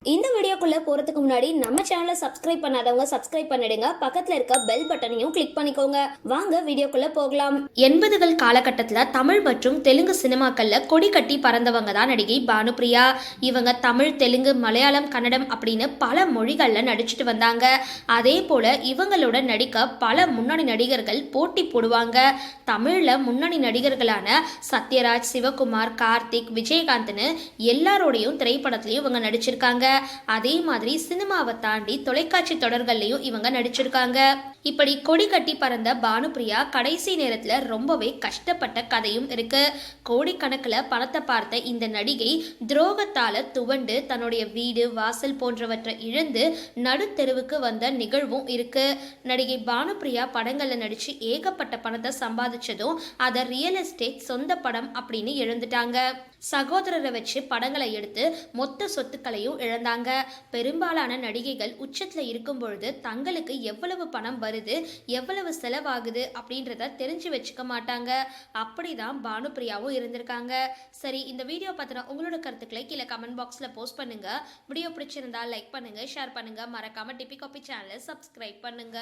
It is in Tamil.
இந்த வீடியோக்குள்ள போறதுக்கு முன்னாடி நம்ம சேனலை சப்ஸ்கிரைப் பண்ணாதவங்க சப்ஸ்கிரைப் பண்ணிடுங்க, பக்கத்துல இருக்க பெல் பட்டனையும் கிளிக் பண்ணிக்கோங்க. வாங்க வீடியோக்குள்ள போகலாம். 80கள் காலகட்டத்தில் தமிழ் மற்றும் தெலுங்கு சினிமாக்கள்ல கொடி கட்டி பறந்தவங்க தான் நடிகை பானுப்பிரியா. இவங்க தமிழ், தெலுங்கு, மலையாளம், கன்னடம் அப்படின்னு பல மொழிகள்ல நடிச்சுட்டு வந்தாங்க. அதே போல இவங்களோட நடிக்க பல முன்னணி நடிகர்கள் போட்டி போடுவாங்க. தமிழ்ல முன்னணி நடிகர்களான சத்யராஜ், சிவகுமார், கார்த்திக், விஜயகாந்த்னு எல்லாரோடையும் திரைப்படத்திலையும் இவங்க நடிச்சிருக்காங்க. அதே மாதிரி சினிமாவை தாண்டி தொலைக்காட்சி தொடர்கள்லையும் இவங்க நடிச்சிருக்காங்க. இப்படி கொடி கட்டி பறந்த பானுப்பிரியா கடைசி நேரத்துல ரொம்பவே கஷ்டப்பட்ட கதையும் இருக்கு. கோடிக்கணக்கில் பணத்தை பார்த்த இந்த நடிகை துரோகத்தால துவண்டு தன்னுடைய வீடு, வாசல் போன்றவற்றை இழந்து நடுத்தெருவுக்கு வந்த நிகழ்வும் இருக்கு. நடிகை பானுப்பிரியா படங்கள்ல நடிச்சு ஏகப்பட்ட பணத்தை சம்பாதிச்சதும் அதை ரியல் எஸ்டேட் சொந்த படம் அப்படின்னு இழந்துட்டாங்க. சகோதரரை வச்சு படங்களை எடுத்து மொத்த சொத்துக்களையும் இழந்தாங்க. பெரும்பாலான நடிகைகள் உச்சத்துல இருக்கும் பொழுது தங்களுக்கு எவ்வளவு பணம் வருது, எவ்வளவு செலவாகுது அப்படின்றத தெரிஞ்சு வச்சுக்க மாட்டாங்க. அப்படிதான் பானுப்பிரியாவும் இருந்திருக்காங்க. சரி, இந்த வீடியோ பத்தின உங்களோட கருத்துக்களை கீழே கமெண்ட் பாக்ஸ்ல போஸ்ட் பண்ணுங்க. வீடியோ பிடிச்சிருந்தா லைக் பண்ணுங்க, ஷேர் பண்ணுங்க, மறக்காம டிபி காபி சேனலை சப்ஸ்கிரைப் பண்ணுங்க.